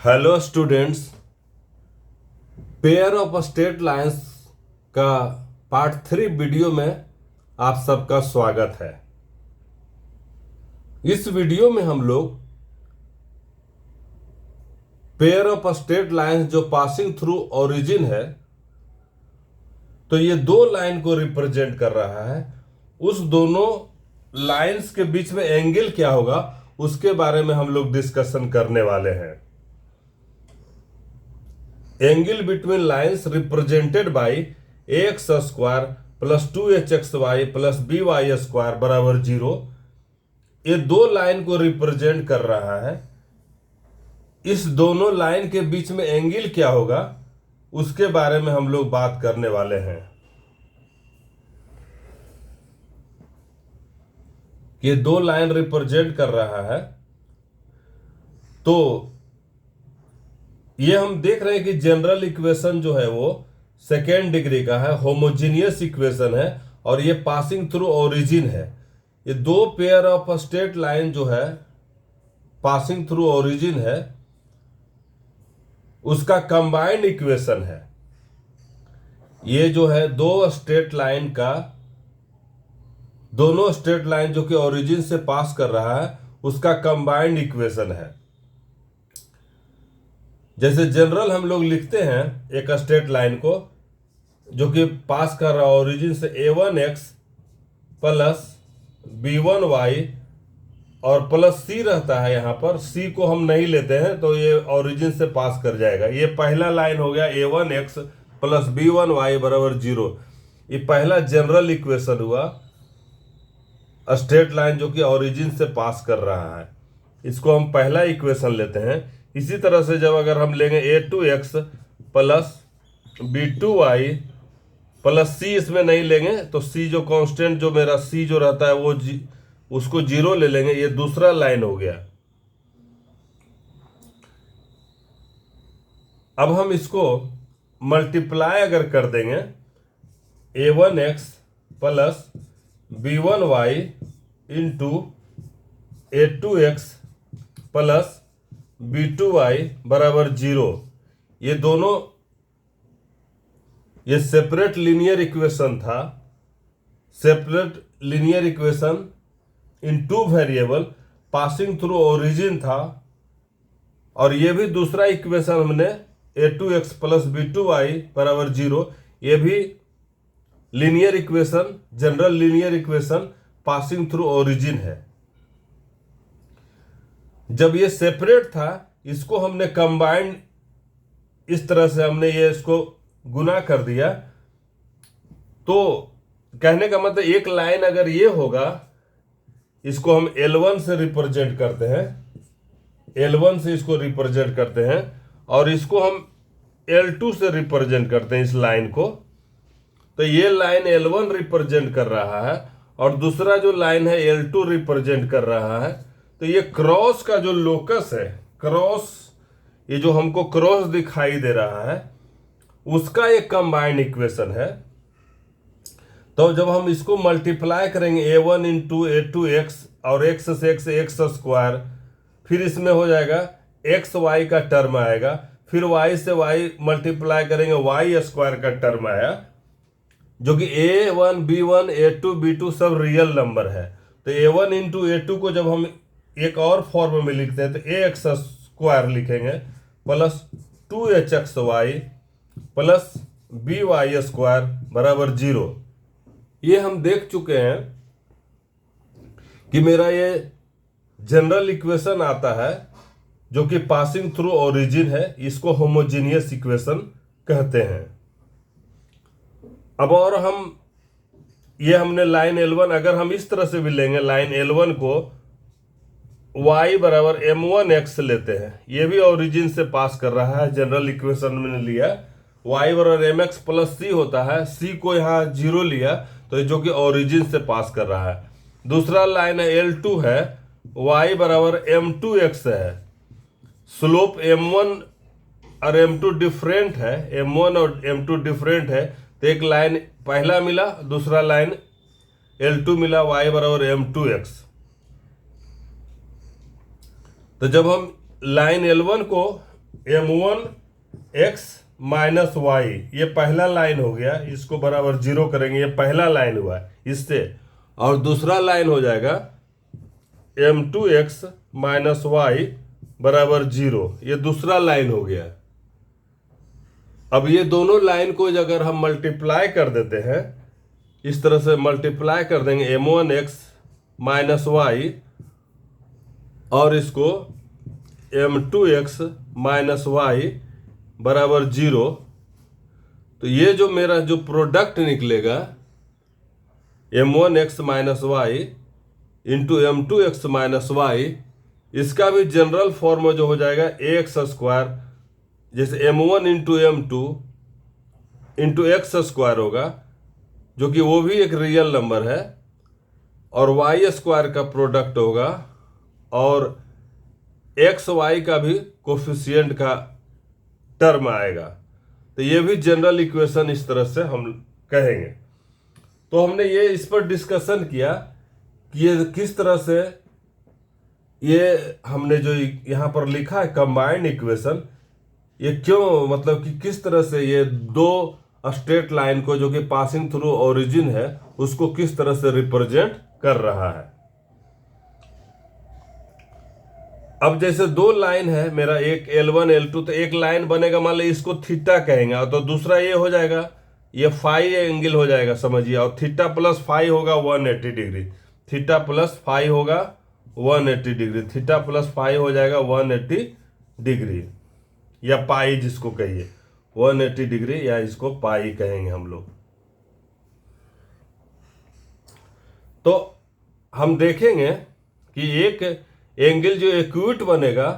Hello students, pair of straight lines का part 3 video में आप सबका स्वागत है। इस वीडियो में हम लोग पेयर ऑफ स्ट्रेट लाइंस जो पासिंग थ्रू ओरिजिन है, तो ये दो लाइन को रिप्रेजेंट कर रहा है। उस दोनों लाइंस के बीच में एंगल क्या होगा उसके बारे में हम लोग डिस्कशन करने वाले हैं। Angle between lines represented by x square plus 2hxy plus by square बराबर 0, ये दो लाइन को रिप्रेजेंट कर रहा है। इस दोनों लाइन के बीच में एंगल क्या होगा उसके बारे में हम लोग बात करने वाले हैं। ये दो लाइन रिप्रेजेंट कर रहा है, तो ये हम देख रहे हैं कि जनरल इक्वेशन जो है वो सेकेंड डिग्री का है, होमोजीनियस इक्वेशन है और ये पासिंग थ्रू ओरिजिन है। ये दो पेयर ऑफ स्ट्रेट लाइन जो है पासिंग थ्रू ओरिजिन है, उसका कंबाइंड इक्वेशन है। ये जो है दो स्ट्रेट लाइन का, दोनों स्ट्रेट लाइन जो कि ओरिजिन से पास कर रहा है उसका कंबाइंड इक्वेशन है। जैसे जनरल हम लोग लिखते हैं एक स्ट्रेट लाइन को जो कि पास कर रहा है ओरिजिन से a1x प्लस b1y और प्लस c रहता है। यहाँ पर c को हम नहीं लेते हैं तो ये ओरिजिन से पास कर जाएगा। ये पहला लाइन हो गया a1x प्लस b1y बराबर 0। ये पहला जनरल इक्वेशन हुआ स्ट्रेट लाइन जो कि ओरिजिन से पास कर रहा है, इसको हम पहला इक्वेशन लेते हैं। इसी तरह से जब अगर हम लेंगे a2x plus b2y plus c इसमें नहीं लेंगे तो c जो कांस्टेंट जो मेरा c जो रहता है वो उसको 0 ले लेंगे। ये दूसरा लाइन हो गया। अब हम इसको मल्टीप्लाई अगर कर देंगे a1x plus b1y into a2x plus b2y बराबर 0, ये दोनों ये सेपरेट लीनियर इक्वेशन था। Separate linear equation in two variable passing through origin था। और ये भी दूसरा इक्वेशन हमने a2x प्लस b2y बराबर 0, ये भी linear equation, general linear equation passing through origin है। जब ये सेपरेट था इसको हमने कंबाइंड, इस तरह से हमने ये इसको गुना कर दिया। तो कहने का मतलब एक लाइन अगर ये होगा, इसको हम L1 से रिप्रेजेंट करते हैं, L1 से इसको रिप्रेजेंट करते हैं और इसको हम L2 से रिप्रेजेंट करते हैं इस लाइन को। तो ये लाइन L1 रिप्रेजेंट कर रहा है और दूसरा जो लाइन है L2 रिप्रेजेंट कर रहा है। तो ये क्रॉस का जो लोकस है, क्रॉस, ये जो हमको क्रॉस दिखाई दे रहा है उसका एक कंबाइंड इक्वेशन है। तो जब हम इसको मल्टीप्लाई करेंगे a1 इंटू a2x और x से x स्क्वायर, फिर इसमें हो जाएगा एक्स वाई का टर्म आएगा, फिर y से y मल्टीप्लाई करेंगे y स्क्वायर का टर्म आया, जो कि a1 b1 a2 b2 सब रियल नंबर है। तो a1 इंटू a2 को जब हम एक और फॉर्म में लिखते हैं तो ax स्क्वायर लिखेंगे plus 2hxy plus by square बराबर 0। ये हम देख चुके हैं कि मेरा ये जनरल इक्वेशन आता है जो कि पासिंग थ्रू ओरिजिन है, इसको होमोजीनियस इक्वेशन कहते हैं। अब और हम ये हमने लाइन L1 अगर हम इस तरह से भी लेंगे, लाइन L1 को y बराबर m1x लेते हैं, ये भी ओरिजिन से पास कर रहा है। जनरल इक्वेशन में लिया y बराबर mx प्लस c होता है, c को यहाँ 0 लिया तो जो कि ओरिजिन से पास कर रहा है। दूसरा लाइन L2 है, y बराबर m2x है। स्लोप m1 और m2 डिफरेंट है, m1 और m2 डिफरेंट है। तो एक लाइन पहला मिला, दूसरा लाइन L2 मिला, y बराबर m2x। तो जब हम लाइन L1 को m1x माइनस वाई, ये पहला लाइन हो गया, इसको बराबर जीरो करेंगे, ये पहला लाइन हुआ है इससे। और दूसरा लाइन हो जाएगा m2x माइनस वाई बराबर जीरो, ये दूसरा लाइन हो गया। अब ये दोनों लाइन को अगर हम मल्टीप्लाई कर देते हैं, इस तरह से मल्टीप्लाई कर देंगे m1x माइनस वाई और इसको m2x माइनस वाई बराबर जीरो, तो ये जो मेरा जो प्रोडक्ट निकलेगा m1x minus y into m2x minus y, इसका भी जनरल फॉर्म जो हो जाएगा एक्स स्क्वायर, जैसे m1 into m2 into x square होगा, जो कि वो भी एक रियल नंबर है, और वाई स्क्वायर का प्रोडक्ट होगा, और एक्स वाई का भी कोफिशिएंट का टर्म आएगा। तो ये भी जनरल इक्वेशन इस तरह से हम कहेंगे। तो हमने ये इस पर डिस्कशन किया कि ये किस तरह से, ये हमने जो यहाँ पर लिखा है कंबाइंड इक्वेशन, ये क्यों, मतलब कि किस तरह से ये दो स्ट्रेट लाइन को जो कि पासिंग थ्रू ओरिजिन है उसको किस तरह से रिप्रेजेंट कर रहा है। अब जैसे दो लाइन है मेरा, एक L1 L2, तो एक लाइन बनेगा, मान लो इसको थीटा कहेंगे, तो दूसरा ये हो जाएगा, ये फाई एंगल हो जाएगा, समझिए, और थीटा प्लस फाई होगा 180 डिग्री, थीटा प्लस फाई होगा 180 डिग्री, थीटा प्लस फाई हो जाएगा 180 डिग्री, या पाई जिसको कहिए 180 डिग्री, या इसको पाई कहेंगे हम लोग। तो हम देखेंगे कि एक एंगल जो एक्यूट बनेगा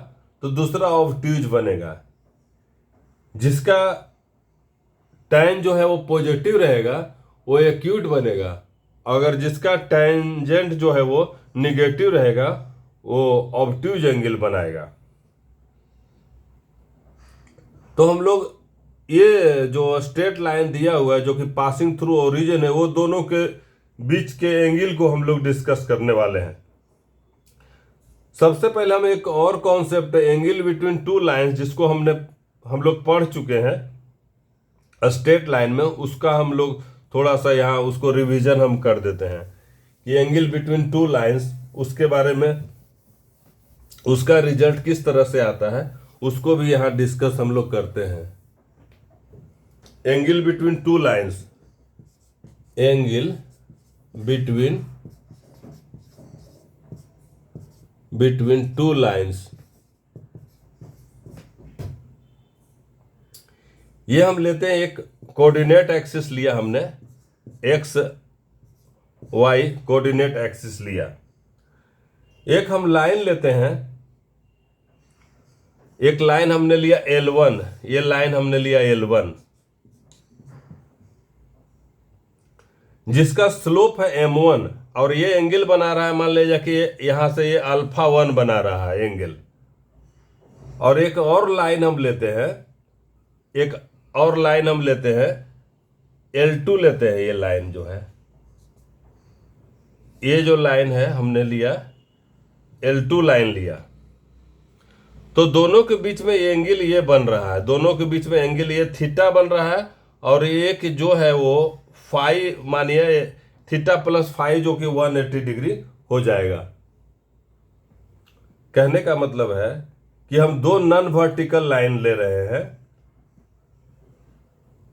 तो दूसरा ऑब्ट्यूज बनेगा, जिसका टैन जो है वो पॉजिटिव रहेगा वो एक्यूट बनेगा, अगर जिसका टेंजेंट जो है वो निगेटिव रहेगा वो ऑब्ट्यूज एंगल बनाएगा। तो हम लोग ये जो स्ट्रेट लाइन दिया हुआ है जो कि पासिंग थ्रू ओरिजिन है, वो दोनों के बीच के एंगल को हम लोग डिस्कस करने वाले हैं। सबसे पहले हम एक और कॉन्सेप्ट है एंगल बिटवीन टू लाइंस, जिसको हम लोग पढ़ चुके हैं स्ट्रेट लाइन में, उसका हम लोग थोड़ा सा यहाँ उसको रिवीजन हम कर देते हैं। ये एंगल बिटवीन टू लाइंस, उसके बारे में, उसका रिजल्ट किस तरह से आता है उसको भी यहाँ डिस्कस हम लोग करते हैं। Angle between two lines, angle between two lines, ये हम लेते हैं, एक कोऑर्डिनेट एक्सिस लिया हमने, एक्स वाई कोऑर्डिनेट एक्सिस लिया। एक हम लाइन लेते हैं, एक लाइन हमने लिया L1, ये लाइन हमने लिया L1, जिसका स्लोप है m1, और ये एंगल बना रहा है, मान लीजिए कि यहां से ये अल्फा 1 बना रहा है एंगल। और एक और लाइन हम लेते हैं, एक और लाइन हम लेते हैं L2 लेते हैं, ये लाइन जो है, ये जो लाइन है हमने लिया L2 लाइन लिया। तो दोनों के बीच में एंगल ये बन रहा है, दोनों के बीच में एंगल ये थीटा बन रहा है, और एक जो है वो फाई, मानिए थीटा प्लस फाई, जो कि 180 डिग्री हो जाएगा। कहने का मतलब है कि हम दो नॉन वर्टिकल लाइन ले रहे हैं,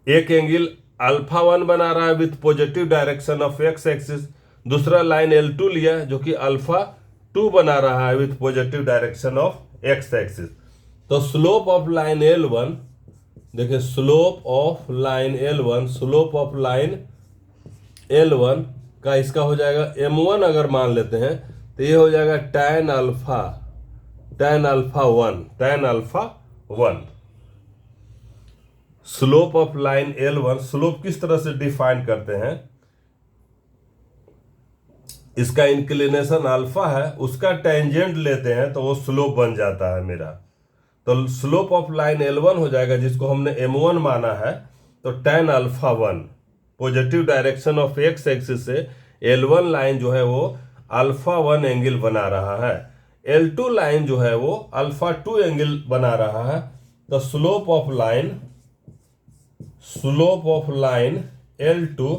एक एंगल अल्फा 1 बना रहा है with positive direction of x axis, दूसरा लाइन L2 लिया जो कि अल्फा 2 बना रहा है with positive direction of x axis. तो स्लोप ऑफ लाइन L1, देखिए slope of line L1, slope of line L1 का इसका हो जाएगा m1, अगर मान लेते हैं तो ये हो जाएगा tan alpha 1। Slope of line L1, slope किस तरह से डिफाइन करते हैं, इसका इंक्लिनेशन अल्फा है, उसका टेंजेंट लेते हैं तो वो स्लोप बन जाता है मेरा। तो स्लोप ऑफ लाइन L1 हो जाएगा, जिसको हमने m1 माना है, तो tan alpha 1, positive direction of x axis से L1 लाइन जो है वो अल्फा 1 एंगल बना रहा है, L2 लाइन जो है वो अल्फा 2 एंगल बना रहा है। The slope of line L2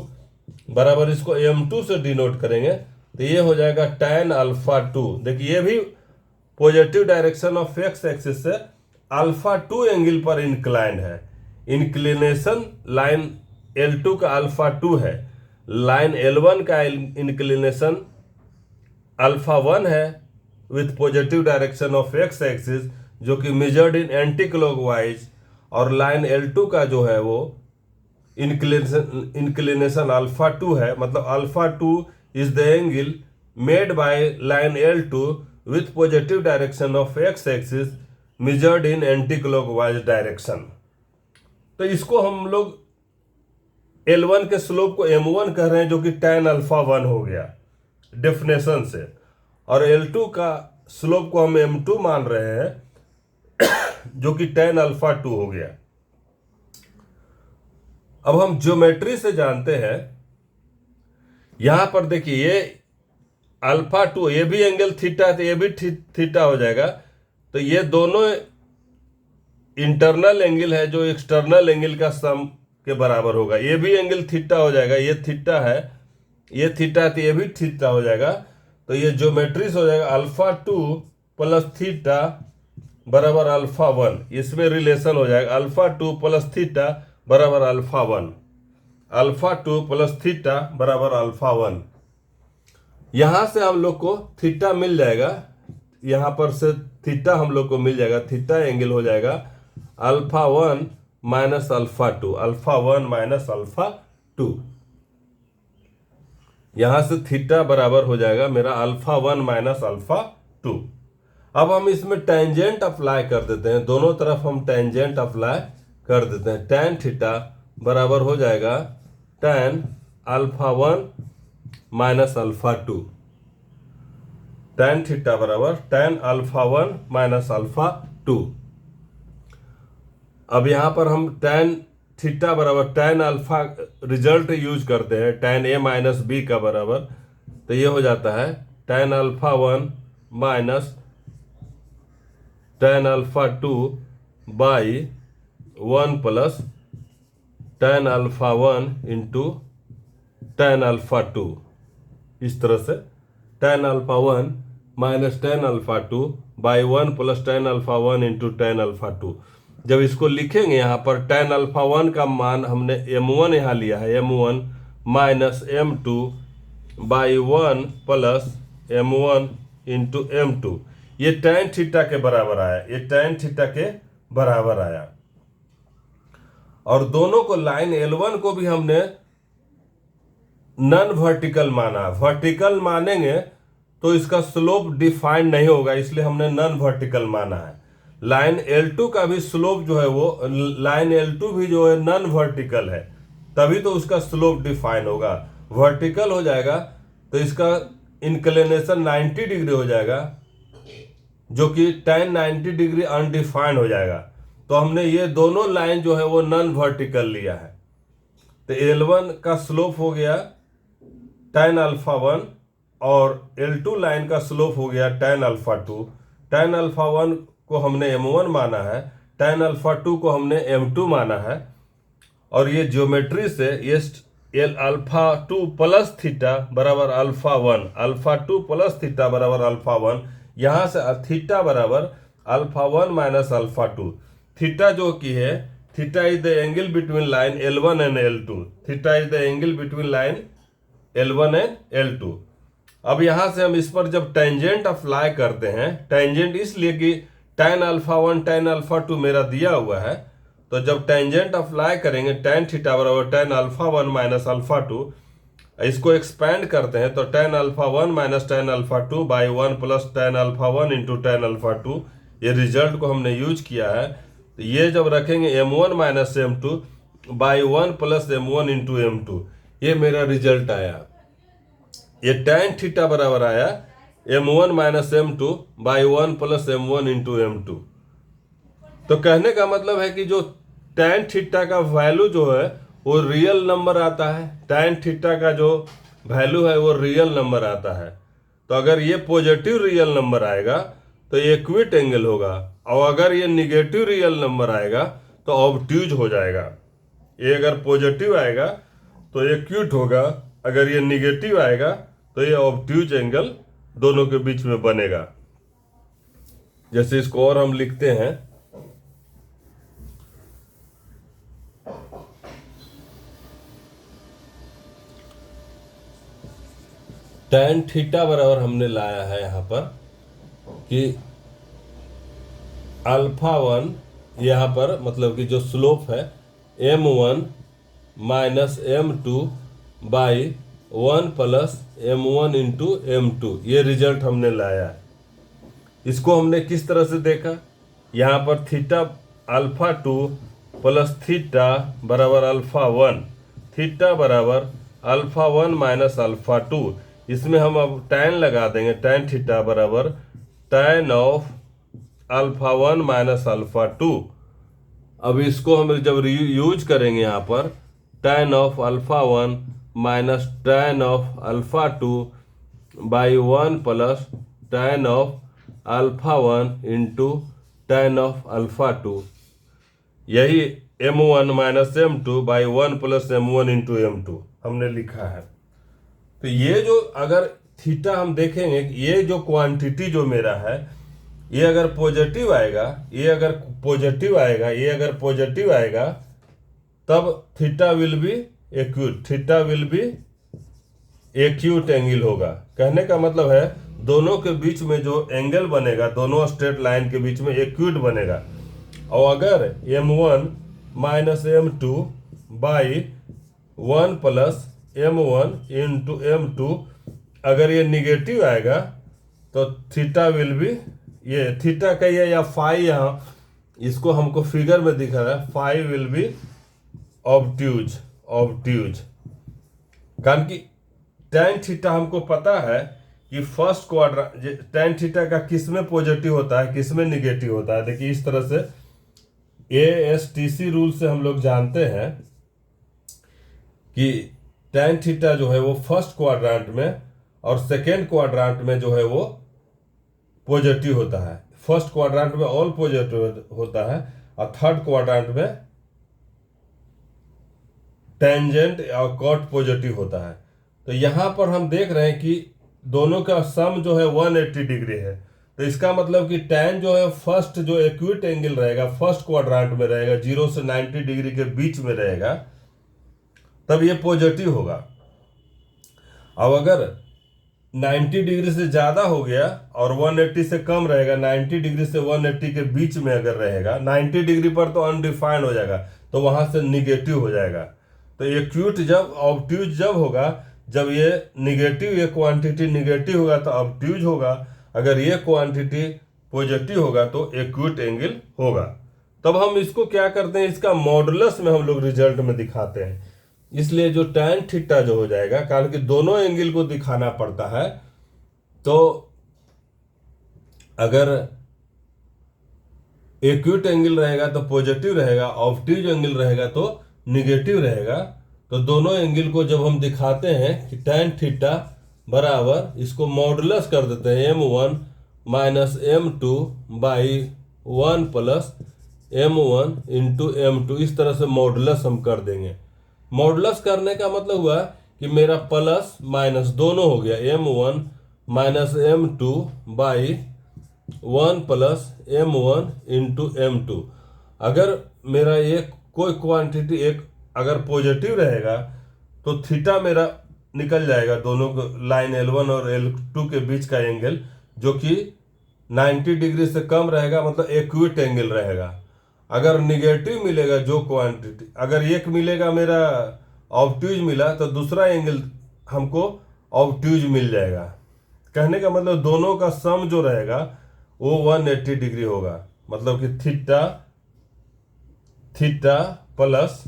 बराबर, इसको M2 से डिनोट करेंगे तो ये हो जाएगा tan अल्फा 2। देखिए ये भी positive direction of x axis से अल्फा 2 एंगल पर इंक्लाइंड है। इंक्लिनेशन लाइन L2 का अल्फा 2 है, लाइन L1 का इंक्लिनेशन अल्फा 1 है with positive direction of x axis जो कि मेजर्ड इन एंटी क्लॉकवाइज, और लाइन L2 का जो है वो इंक्लिनेशन अल्फा 2 है। मतलब alpha 2 is the angle made by line L2 with positive direction of x axis measured in anti clockwise direction. तो इसको हम लोग L1 के स्लोप को M1 कह रहे हैं जो कि tan अल्फा 1 हो गया डेफिनेशन से, और L2 का स्लोप को हम M2 मान रहे हैं जो कि tan अल्फा 2 हो गया। अब हम ज्योमेट्री से जानते हैं, यहां पर देखिए ये अल्फा 2, ये भी एंगल थीटा है तो ये भी थीटा हो जाएगा। तो ये दोनों इंटरनल एंगल है जो एक्सटर्नल एंगल का सम के बराबर होगा। ये भी एंगल थीटा हो जाएगा, ये थीटा है, ये थीटा है तो ये भी थीटा हो जाएगा। तो ये ज्योमेट्री से हो जाएगा अल्फा 2 प्लस थीटा बराबर अल्फा 1। इसमें रिलेशन हो जाएगा अल्फा 2 प्लस थीटा बराबर अल्फा 1, अल्फा 2 प्लस थीटा बराबर अल्फा 1। यहां से हम लोग को थीटा मिल जाएगा, यहां पर से थीटा हम लोग को मिल जाएगा, थीटा एंगल हो जाएगा alpha 1 minus alpha 2, alpha 1 minus alpha 2। यहां से थीटा बराबर हो जाएगा मेरा अल्फा 1 माइनस अल्फा 2। अब हम इसमें टेंजेंट अप्लाई कर देते हैं, दोनों तरफ हम टेंजेंट अप्लाई कर देते हैं। tan थीटा बराबर हो जाएगा tan alpha 1 minus alpha 2, tan theta बराबर tan अल्फा 1 माइनस अल्फा 2। अब यहां पर हम tan थीटा बराबर tan अल्फा रिजल्ट यूज करते हैं, tan a माइनस बी का बराबर, तो ये हो जाता है tan alpha 1 minus tan alpha 2 by 1 plus tan alpha 1 into tan alpha 2। इस तरह से tan alpha 1 minus tan alpha 2 by 1 plus tan alpha 1 into tan alpha 2। जब इसको लिखेंगे यहाँ पर tan अल्फा 1 का मान हमने M1 यहाँ लिया है, M1 minus M2 by 1 plus M1 into M2। ये tan थीटा के बराबर आया, ये tan थीटा के बराबर आया। और दोनों को लाइन L1 को भी हमने नॉन वर्टिकल माना। वर्टिकल मानेंगे तो इसका स्लोप डिफाइन नहीं होगा, इसलिए हमने नॉन वर्टिकल माना है। लाइन L2 का भी स्लोप जो है वो, लाइन L2 भी जो है नॉन वर्टिकल है, तभी तो उसका स्लोप डिफाइन होगा। वर्टिकल हो जाएगा तो इसका इंक्लिनेशन 90 डिग्री हो जाएगा, जो कि tan 90 डिग्री अनडिफाइंड हो जाएगा। तो हमने ये दोनों लाइन जो है वो नॉन वर्टिकल लिया है। तो L1 का स्लोप हो गया tan अल्फा 1 और L2 लाइन का स्लोप हो गया tan अल्फा 2। tan अल्फा 1 को हमने M1 माना है, tan अल्फा 2 को हमने M2 माना है। और ये ज्योमेट्री से ये अल्फा 2 प्लस थीटा बराबर अल्फा 1, अल्फा 2 प्लस थीटा बराबर अल्फा 1। यहां से थीटा बराबर अल्फा 1 माइनस अल्फा 2। थीटा जो की है, theta is the angle between line L1 and L2, theta is the angle between line L1 and L2। अब यहां से हम इस पर जब टेंजेंट अप्लाई करते हैं, टेंजेंट इसलिए कि tan अल्फा 1 tan अल्फा 2 मेरा दिया हुआ है, तो जब टेंजेंट अप्लाई करेंगे tan थीटा बराबर tan अल्फा 1 माइनस अल्फा 2, इसको एक्सपेंड करते हैं तो tan alpha 1 minus tan alpha 2 by 1 plus tan alpha 1 into tan alpha 2। ये रिजल्ट को हमने यूज किया है। तो ये जब रखेंगे M1 minus M2 by 1 plus M1 into M2, ये मेरा रिजल्ट आया। ये tan थीटा बराबर आया M1 minus M2 by 1 plus M1 into M2। तो कहने का मतलब है कि जो tan थीटा का वैल्यू जो है वो रियल नंबर आता है, tan थीटा का जो वैल्यू है वो रियल नंबर आता है। तो अगर ये पॉजिटिव रियल नंबर आएगा तो एक्यूट एंगल होगा, और अगर ये निगेटिव रियल नंबर आएगा तो ऑब्ट्यूज हो जाएगा। ये अगर पॉजिटिव आएगा तो एक्यूट होगा, अगर ये निगेटिव आएगा तो ये ऑब्ट्यूज एंगल दोनों के बीच में बनेगा। जैसे इसको और हम लिखते हैं, tan थीटा बराबर हमने लाया है यहाँ पर कि अल्फा वन, यहाँ पर मतलब कि जो स्लोप है m1 minus m2 by 1 plus m1 into m2, ये रिजल्ट हमने लाया है। इसको हमने किस तरह से देखा, यहाँ पर थीटा अल्फा 2 प्लस थीटा बराबर अल्फा 1, थीटा बराबर अल्फा 1 माइनस अल्फा 2, इसमें हम अब tan लगा देंगे, tan थीटा बराबर tan of alpha 1 minus alpha 2। अब इसको हम जब यूज करेंगे यहाँ पर tan of alpha 1 minus tan of alpha 2 by 1 plus tan of alpha 1 into tan of alpha 2, यही m1 minus m2 by 1 plus m1 into m2 हमने लिखा है। तो ये जो अगर थीटा हम देखेंगे, ये जो क्वांटिटी जो मेरा है, ये अगर पॉजिटिव आएगा, ये अगर पॉजिटिव आएगा, ये अगर पॉजिटिव आएगा, तब theta will be acute, theta will be acute angle होगा। कहने का मतलब है दोनों के बीच में जो एंगल बनेगा, दोनों स्ट्रेट लाइन के बीच में एक्यूट बनेगा। और अगर m1 minus m2 by 1 plus m1 into m2 अगर ये निगेटिव आएगा तो थीटा विल बी, ये थीटा का ये या फाई, यहाँ इसको हमको फिगर में दिखा रहा है, phi will be obtuse, obtuse. कारण कि tan थीटा हमको पता है कि फर्स्ट क्वाड्रेंट, tan थीटा का किस में पॉजिटिव होता है, किस में निगेटिव होता है। देखिए इस तरह से ASTC रूल से हम लोग जानते हैं कि tan थीटा जो है वो फर्स्ट क्वाड्रेंट में और सेकेंड क्वाड्रेंट में जो है वो पॉजिटिव होता है। फर्स्ट क्वाड्रेंट में ऑल पॉजिटिव होता है और थर्ड क्वाड्रेंट में टेंजेंट और कॉट पॉजिटिव होता है। तो यहाँ पर हम देख रहे हैं कि दोनों का सम जो है 180 डिग्री है। तो इसका मतलब कि tan जो है फर्स्ट जो एक्यूट एंगल रहेगा फर्स्ट क्वाड्रेंट में रहेगा, 0 से 90 डिग्री के बीच में रहेगा, तब ये पॉजिटिव होगा। अब अगर 90 डिग्री से ज़्यादा हो गया और 180 से कम रहेगा, 90 डिग्री से 180 के बीच में अगर रहेगा, 90 डिग्री पर तो अनडिफाइंड हो जाएगा, तो वहाँ से निगेटिव हो जाएगा। तो एक्यूट जब ऑब्ट्यूज जब होगा, जब ये निगेटिव, ये क्वांटिटी निगेटिव होगा तो ऑब्ट्यूज होगा, अगर ये क्वांटिटी पॉजिटिव होगा तो एक्यूट एंगल होगा। तब हम इसको क्या करते हैं, इसका मॉडुलस में हम लोग रिजल्ट में दिखाते हैं। इसलिए जो tan थीटा जो हो जाएगा, कारण कि दोनों एंगल को दिखाना पड़ता है, तो अगर एक्यूट एंगल रहेगा तो पॉजिटिव रहेगा, ऑब्ट्यूज एंगल रहेगा तो निगेटिव रहेगा। तो दोनों एंगल को जब हम दिखाते हैं कि tan थीटा बराबर, इसको मॉडुलस कर देते हैं m1 minus m2 by 1 plus m1 into m2, इस तरह से मॉडुलस हम कर देंगे। मॉडुलस करने का मतलब हुआ कि मेरा प्लस माइनस दोनों हो गया, m1 minus m2 by 1 plus m1 into m2। अगर मेरा एक कोई क्वांटिटी एक अगर पॉजिटिव रहेगा तो थीटा मेरा निकल जाएगा, दोनों को लाइन L1 और L2 के बीच का एंगल, जो कि 90 डिग्री से कम रहेगा, मतलब एक्यूट एंगल रहेगा। अगर निगेटिव मिलेगा जो क्वांटिटी, अगर एक मिलेगा मेरा ऑब्ट्यूज मिला तो दूसरा एंगल हमको ऑब्ट्यूज मिल जाएगा। कहने का मतलब दोनों का सम जो रहेगा वो 180 डिग्री होगा, मतलब कि थीटा थीटा प्लस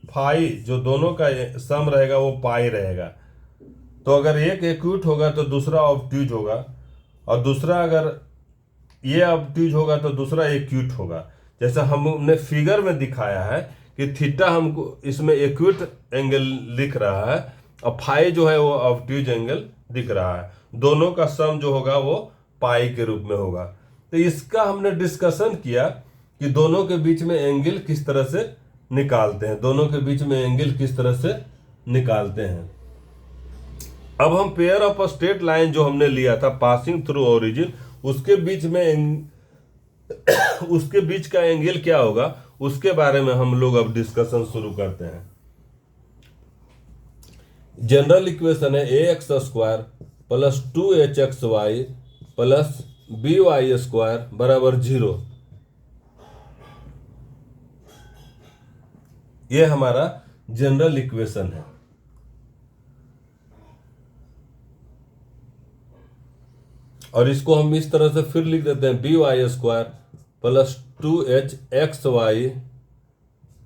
फाई, जो दोनों का सम रहेगा वो पाई रहेगा। तो अगर एक एक्यूट होगा तो दूसरा ऑब्ट्यूज होगा, और दूसरा अगर ये ऑब्ट्यूज होगा तो दूसरा एक्यूट होगा। जैसा हमने फिगर में दिखाया है कि थीटा हमको इसमें एक्यूट एंगल लिख रहा है और फाई जो है वो ऑब्ट्यूज एंगल दिख रहा है। दोनों का सम जो होगा वो पाई के रूप में होगा। तो इसका हमने डिस्कशन किया कि दोनों के बीच में एंगल किस तरह से निकालते हैं, दोनों के बीच में एंगल किस तरह से निकालते हैं। अब हम पेयर ऑफ स्ट्रेट लाइन जो हमने लिया था पासिंग थ्रू ओरिजिन, उसके बीच में उसके बीच का एंगल क्या होगा उसके बारे में हम लोग अब डिस्कशन शुरू करते हैं। जनरल इक्वेशन है a x square plus 2hxy plus by square बराबर 0। ये हमारा जनरल इक्वेशन है। और इसको हम इस तरह से फिर लिख देते हैं by square plus 2hxy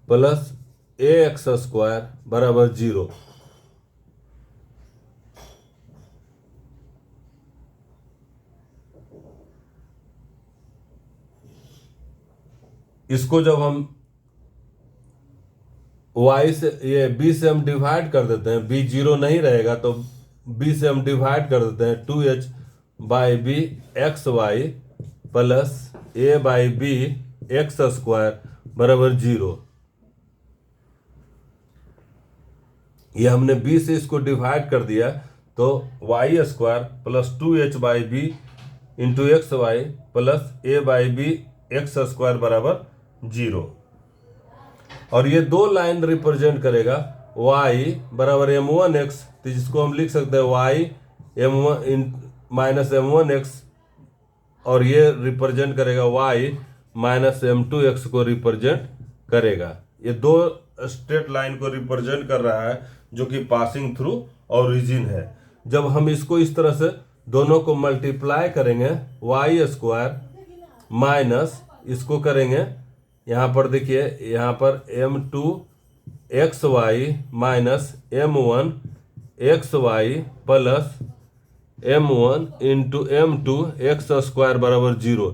plus ax square बराबर 0। इसको जब हम y से ये b से हम डिवाइड कर देते हैं, b 0 नहीं रहेगा तो b से हम डिवाइड कर देते हैं 2h by b x y plus a by b x square बराबर 0। ये हमने b से इसको डिवाइड कर दिया तो y square plus 2h by b into x y plus a by b x square बराबर 0। और ये दो लाइन रिप्रेजेंट करेगा y बराबर m1x, तो जिसको हम लिख सकते हैं y m1 माइनस m1x, और ये रिप्रेजेंट करेगा y माइनस m2x को रिप्रेजेंट करेगा। ये दो स्ट्रेट लाइन को रिप्रेजेंट कर रहा है जो कि पासिंग थ्रू ओरिजिन है। जब हम इसको इस तरह से दोनों को मल्टीप्लाई करेंगे y स्क्वायर माइनस इसको करेंगे, यहाँ पर देखिए यहाँ पर m2xy minus m1xy plus m1 into m2x square बराबर 0।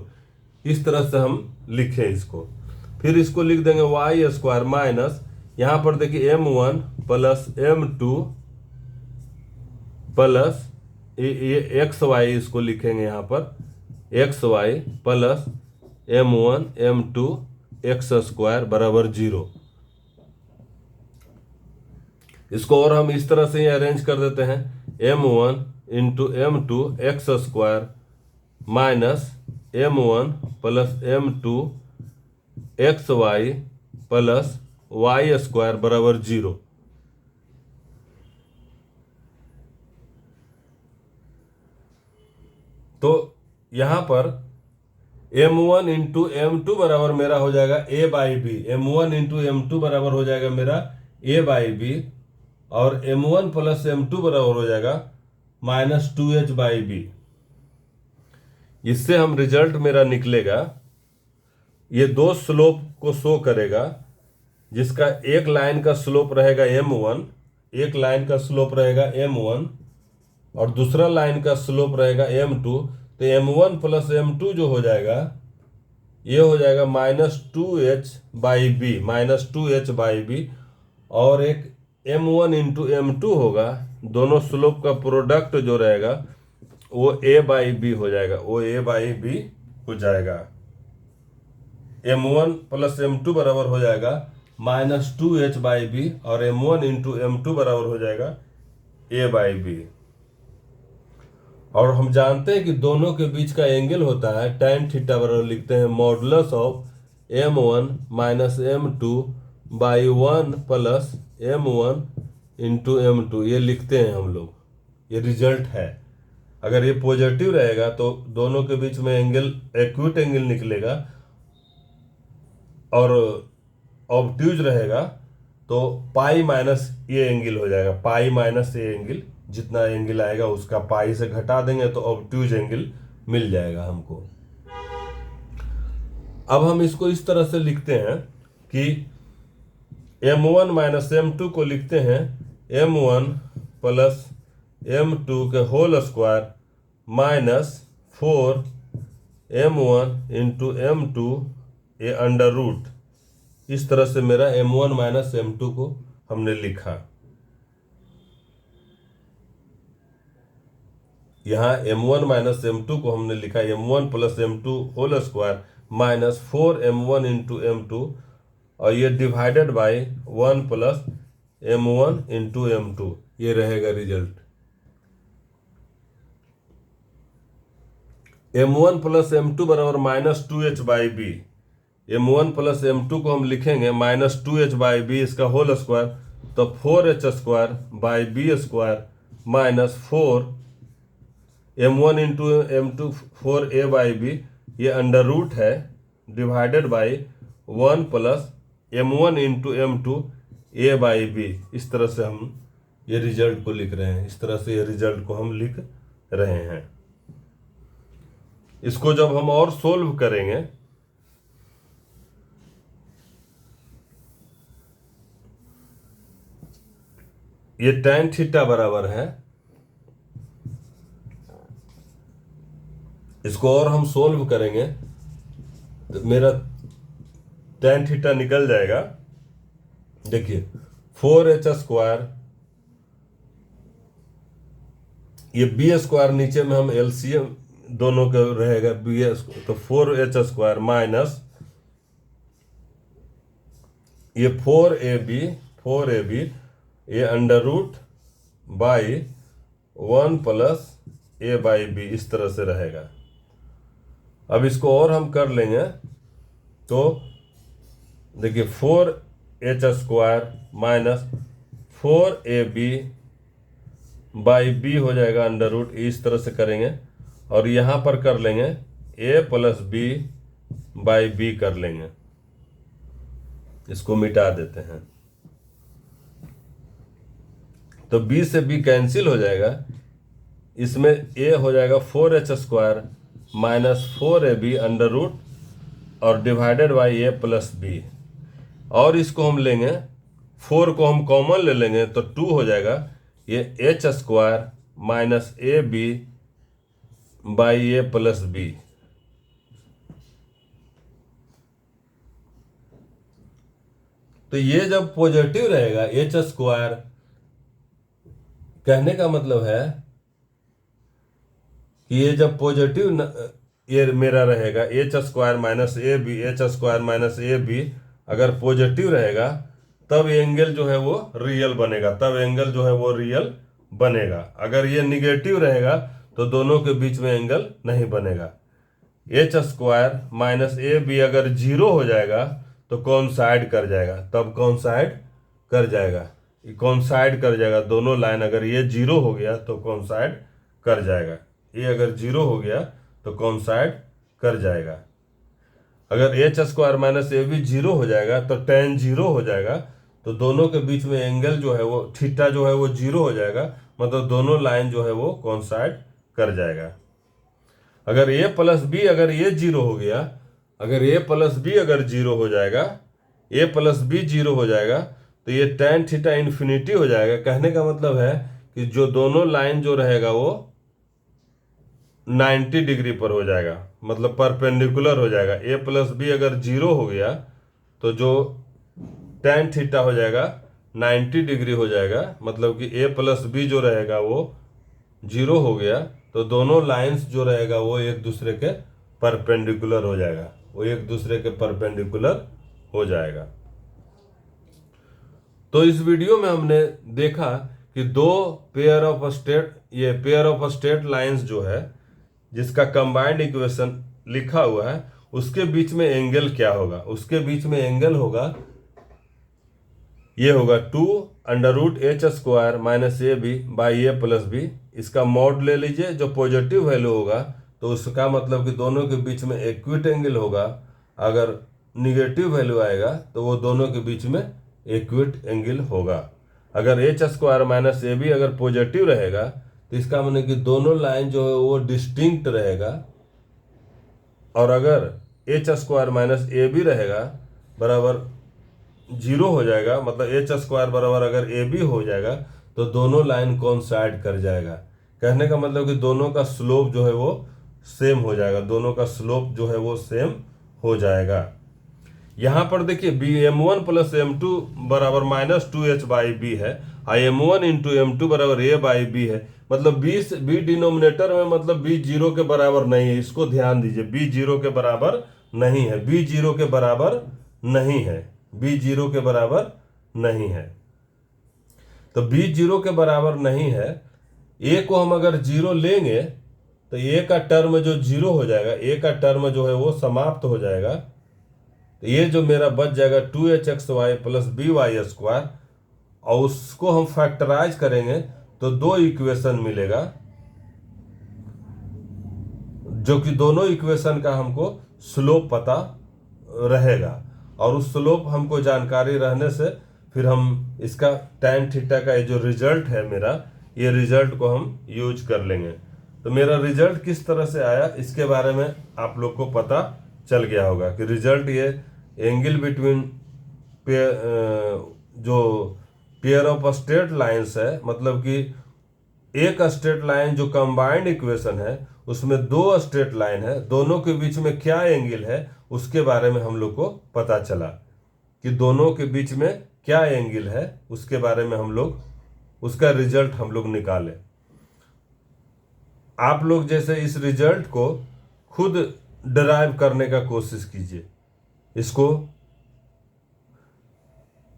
इस तरह से हम लिखें इसको। फिर इसको लिख देंगे y स्क्वायर माइनस यहाँ पर देखिए m1 प्लस m2 प्लस ये xy इसको लिखेंगे यहाँ पर xy plus m1 m2 x square बराबर 0। इसको और हम इस तरह से ही अरेंज कर देते हैं m1 into m2 x square minus m1 plus m2 x y plus y square बराबर 0। तो यहां पर m1 इंटू m2 बराबर मेरा हो जाएगा a by B, m1 into m2 बराबर हो जाएगा मेरा a बाई बी, और m1 प्लस m2 बराबर हो जाएगा माइनस 2h बाई बी। इससे हम रिजल्ट मेरा निकलेगा, ये दो स्लोप को शो करेगा, जिसका एक लाइन का स्लोप रहेगा m1, एक लाइन का स्लोप रहेगा m1 और दूसरा लाइन का स्लोप रहेगा m2। तो m1 प्लस m2 जो हो जाएगा ये हो जाएगा minus 2h by b, minus 2h by b, और एक m1 इंटू m2 होगा। दोनों स्लोप का प्रोडक्ट जो रहेगा वो a बाई बी हो जाएगा, वो a बाई बी हो जाएगा। m1 प्लस m2 बराबर हो जाएगा माइनस 2h बाई बी, और m1 इंटू m2 बराबर हो जाएगा a बाई बी। और हम जानते हैं कि दोनों के बीच का एंगल होता है tan थीटा बराबर लिखते हैं modulus of m1 minus m2 by 1 plus m1 into m2, ये लिखते हैं हम लोग। ये रिजल्ट है। अगर ये पॉजिटिव रहेगा तो दोनों के बीच में एंगल एक्यूट एंगल निकलेगा, और ऑब्ट्यूज रहेगा तो पाई माइनस ये एंगल हो जाएगा, पाई माइनस ये एंगल, जितना एंगल आएगा उसका पाई से घटा देंगे तो ऑब्ट्यूज एंगल मिल जाएगा हमको। अब हम इसको इस तरह से लिखते हैं कि m1 माइनस m2 को लिखते हैं m1 प्लस m2 के whole square minus 4m1 into m2 ये अंडर रूट। इस तरह से मेरा m1 माइनस m2 को हमने लिखा। यहाँ m1 माइनस m2 को हमने लिखा m1 plus m2 whole square minus 4m1 into m2, और ये divided by 1 plus m1 into m2, ये रहेगा रिजल्ट। m1 प्लस m2 बराबर minus 2h by B. m1 plus m2 को हम लिखेंगे माइनस 2h बाई बी, इसका होल स्क्वायर, तो 4h square by b square minus 4m1 into m2 4a by b, ये under root है divided by 1 plus m1 into m2 a by b. इस तरह से हम ये रिजल्ट को लिख रहे हैं, इस तरह से ये रिजल्ट को हम लिख रहे हैं। इसको जब हम और सोल्व करेंगे ये tan थीटा बराबर है, इसको और हम सोल्व करेंगे तो मेरा tan थीटा निकल जाएगा। देखिए 4h स्क्वायर, ये बी स्क्वायर नीचे में हम एलसीएम दोनों का रहेगा बी, तो 4h स्क्वायर माइनस ये 4ab ये under root by 1 plus a by b, इस तरह से रहेगा। अब इसको और हम कर लेंगे तो देखिए 4h square minus 4ab by B हो जाएगा अंडर रूट, इस तरह से करेंगे, और यहाँ पर कर लेंगे a plus b by b कर लेंगे, इसको मिटा देते हैं तो b से b कैंसिल हो जाएगा, इसमें a हो जाएगा 4h square minus 4ab under root और divided by a plus b, और इसको हम लेंगे 4 को हम कॉमन ले लेंगे तो 2 हो जाएगा, ये h square minus a b by a plus b. तो ये जब पॉजिटिव रहेगा h स्क्वायर, कहने का मतलब है कि ये जब पॉजिटिव ये मेरा रहेगा h square minus a b, h square minus a b अगर पॉजिटिव रहेगा तब एंगल जो है वो रियल बनेगा, तब एंगल जो है वो रियल बनेगा। अगर ये निगेटिव रहेगा तो दोनों के बीच में एंगल नहीं बनेगा। H square minus a b अगर जीरो हो जाएगा तो कॉन्साइड कर जाएगा, तब कॉन्साइड कर जाएगा, कॉन्साइड कर जाएगा दोनों लाइन। अगर ये जीरो हो गया तो कॉन्साइड कर जाएगा, ये अगर जीरो हो गया तो कॉन्साइड कर जाएगा। अगर h square minus a b zero हो जाएगा तो tan जीरो हो जाएगा, तो दोनों के बीच में एंगल जो है वो थीटा जो है वो जीरो हो जाएगा, मतलब दोनों लाइन जो है वो कॉन्साइड कर जाएगा। अगर ए प्लस बी अगर ये जीरो हो गया, अगर ए प्लस बी अगर जीरो हो जाएगा, ए प्लस बी जीरो हो जाएगा तो ये tan थीटा इन्फिनिटी हो जाएगा। कहने का मतलब है कि जो दोनों लाइन जो रहेगा वो 90 डिग्री पर हो जाएगा, मतलब परपेंडिकुलर हो जाएगा। ए प्लस बी अगर जीरो हो गया तो जो tan थीटा हो जाएगा 90 डिग्री हो जाएगा, मतलब कि ए प्लस बी जो रहेगा वो जीरो हो गया तो दोनों लाइंस जो रहेगा वो एक दूसरे के परपेंडिकुलर हो जाएगा, वो एक दूसरे के परपेंडिकुलर हो जाएगा। तो इस वीडियो में हमने देखा कि दो पेयर ऑफ स्ट्रेट लाइंस जो है जिसका कंबाइंड इक्वेशन लिखा हुआ है उसके बीच में एंगल क्या होगा। उसके बीच में एंगल होगा, ये होगा 2 under root h square minus a b by a plus b. इसका मॉड ले लीजिए, जो पॉजिटिव वैल्यू होगा तो उसका मतलब कि दोनों के बीच में इक्विट एंगल होगा, अगर निगेटिव वैल्यू आएगा तो वो दोनों के बीच में इक्विट एंगल होगा। अगर h square minus a b अगर पॉजिटिव रहेगा तो इसका मतलब कि दोनों लाइन जो है वो डिस्टिंक्ट रहेगा, और अगर h square minus a b रहेगा बराबर जीरो हो जाएगा, मतलब एच स्क्वायर बराबर अगर ए बी हो जाएगा तो दोनों लाइन कॉन्साइड कर जाएगा। कहने का मतलब कि दोनों का स्लोप जो है वो सेम हो जाएगा, दोनों का स्लोप जो है वो सेम हो जाएगा। यहाँ पर देखिए बी M1 प्लस M2 बराबर -2h/b है, और M1 इंटू M2 बराबर a/b है। मतलब बी डिनोमिनेटर में, मतलब बी जीरो के बराबर नहीं है, इसको ध्यान दीजिए, बी जीरो के बराबर नहीं है, बी जीरो के बराबर नहीं है, बी जीरो के बराबर नहीं है। तो बी जीरो के बराबर नहीं है, ए को हम अगर जीरो लेंगे तो ए का टर्म जो जीरो हो जाएगा, ए का टर्म जो है वो समाप्त हो जाएगा। तो ये जो मेरा बच जाएगा 2hxy प्लस by² और उसको हम फैक्टराइज करेंगे तो दो इक्वेशन मिलेगा, जो कि दोनों इक्वेशन का हमको स्लोप पता रहेगा, और उस स्लोप हमको जानकारी रहने से फिर हम इसका tan थीटा का ये जो रिजल्ट है मेरा, ये रिजल्ट को हम यूज कर लेंगे। तो मेरा रिजल्ट किस तरह से आया इसके बारे में आप लोग को पता चल गया होगा कि रिजल्ट ये एंगल बिटवीन जो पेयर ऑफ स्ट्रेट लाइंस है, मतलब कि एक स्ट्रेट लाइन जो कंबाइंड इक्वेशन है उसमें दो स्ट्रेट लाइन है, दोनों के बीच में क्या एंगल है उसके बारे में हम लोग को पता चला कि दोनों के बीच में क्या एंगल है, उसके बारे में हम लोग उसका रिजल्ट हम लोग निकाले। आप लोग जैसे इस रिजल्ट को खुद डिराइव करने का कोशिश कीजिए, इसको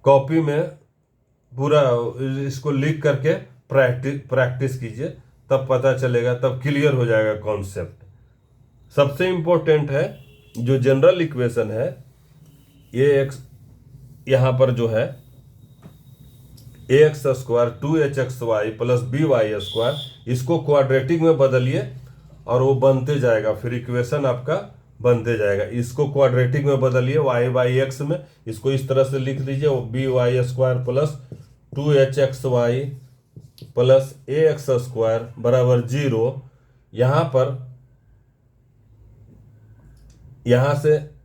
कॉपी में पूरा इसको लिख करके प्रैक्टिस कीजिए, तब पता चलेगा, तब क्लियर हो जाएगा कॉन्सेप्ट। सबसे इम्पोर्टेंट है जो जनरल इक्वेशन है, ये एक्स यहाँ पर जो है ax² 2hxy प्लस by², इसको क्वाड्रेटिक में बदलिए और वो बनते जाएगा, फिर इक्वेशन आपका बनते जाएगा। इसको क्वाड्रेटिक में बदलिए y/x में, इसको इस तरह से लिख दीजिए by² plus 2hxy plus ax² बराबर 0। यहाँ से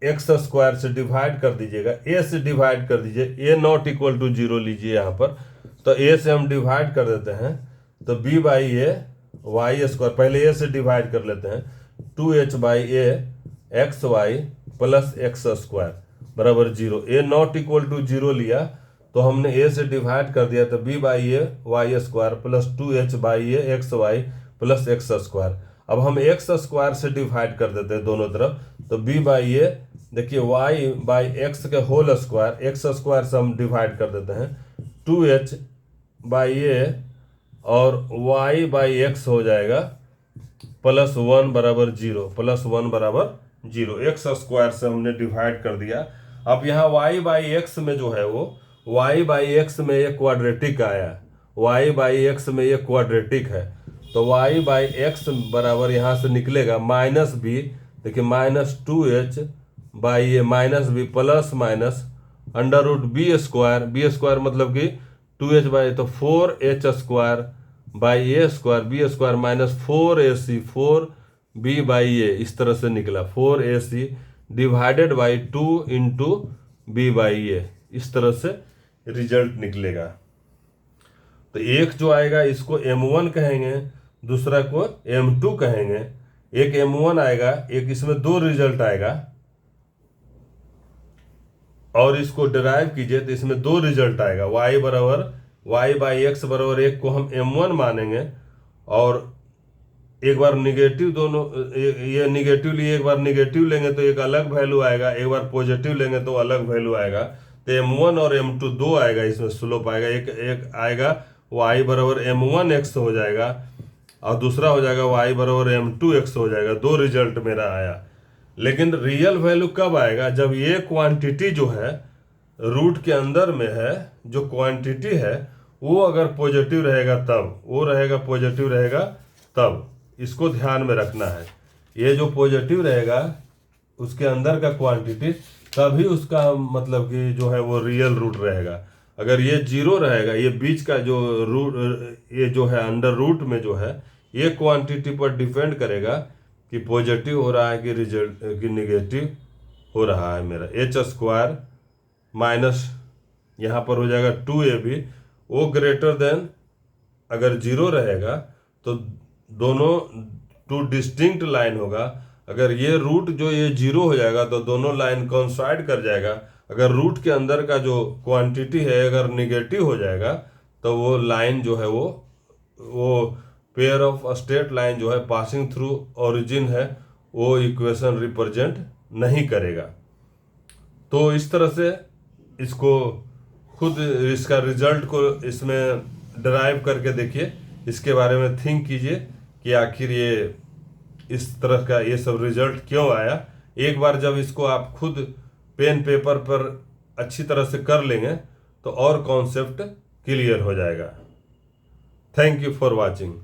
x² से डिवाइड कर दीजिएगा, a से डिवाइड कर दीजिए, a नॉट इक्वल टू 0 लीजिए यहाँ पर, तो a से हम डिवाइड कर देते हैं, तो b/a y², पहले a से डिवाइड कर लेते हैं, 2h/a xy प्लस x² बराबर 0। a नॉट इक्वल टू 0 लिया तो हमने a से डिवाइड कर दिया, तो b/a y² plus 2h/a xy plus x²। अब हम x² से डिवाइड कर देते हैं दोनों तरफ, तो b/a, देखिए y/x के होल स्क्वायर, x² से हम डिवाइड कर देते हैं, 2h/a और y/x हो जाएगा प्लस 1 बराबर 0, प्लस 1 बराबर 0, x² से हमने डिवाइड कर दिया। अब यहाँ y/x में जो है वो y/x में ये क्वाड्रेटिक आया, y/x में ये क्वाड्रेटिक है, तो y/x बराबर यहाँ से निकलेगा -b, देखिए -2h/a minus b plus minus √b², b² मतलब कि 2h/a, तो 4h² b² minus 4ac 4b/a, इस तरह से निकला 4ac divided by 2 into b/a, इस तरह से रिजल्ट निकलेगा। तो एक जो आएगा इसको M1 कहेंगे, दूसरा को M2 कहेंगे। एक M1 आएगा, एक इसमें दो रिजल्ट आएगा, और इसको डिराइव कीजिए तो इसमें दो रिजल्ट आएगा, y/x बराबर 1 को हम M1 मानेंगे, और एक बार निगेटिव, दोनों ये निगेटिव लिए, एक बार निगेटिव लेंगे तो एक अलग वैल्यू आएगा, एक बार पॉजिटिव लेंगे तो अलग वैल्यू आएगा। तो M1 और M2 दो आएगा, इसमें स्लोप आएगा, एक आएगा y बराबर M1x हो जाएगा, और दूसरा हो जाएगा y बराबर M2x हो जाएगा। दो रिजल्ट मेरा आया, लेकिन रियल वैल्यू कब आएगा? जब ये क्वांटिटी जो है रूट के अंदर में है, जो क्वांटिटी है वो अगर पॉजिटिव रहेगा तब, वो रहेगा पॉजिटिव रहेगा तब, इसको ध्यान में रखना है। ये जो पॉजिटिव रहेगा उसके अंदर का क्वांटिटी, तभी उसका मतलब कि जो है वो रियल रूट रहेगा। अगर ये 0 रहेगा, ये बीच का जो रूट, ये जो है अंडर रूट में जो है, ये क्वांटिटी पर डिपेंड करेगा कि पॉजिटिव हो रहा है कि रिजल्ट कि निगेटिव हो रहा है। मेरा h² माइनस यहाँ पर हो जाएगा 2ab, वो ग्रेटर देन, अगर 0 रहेगा तो दोनों टू डिस्टिंक्ट लाइन होगा, अगर ये रूट जो ये जीरो हो जाएगा तो दोनों लाइन कॉन्साइड कर जाएगा। अगर रूट के अंदर का जो क्वांटिटी है अगर निगेटिव हो जाएगा तो वो लाइन जो है वो पेयर ऑफ स्ट्रेट लाइन जो है पासिंग थ्रू ओरिजिन है वो इक्वेशन रिप्रेजेंट नहीं करेगा। तो इस तरह से इसको खुद इसका रिजल्ट को इसमें डराइव करके देखिए, इसके बारे में थिंक कीजिए कि आखिर ये इस तरह का ये सब रिजल्ट क्यों आया। एक बार जब इसको आप खुद पेन पेपर पर अच्छी तरह से कर लेंगे तो और कॉन्सेप्ट क्लियर हो जाएगा। Thank you for watching.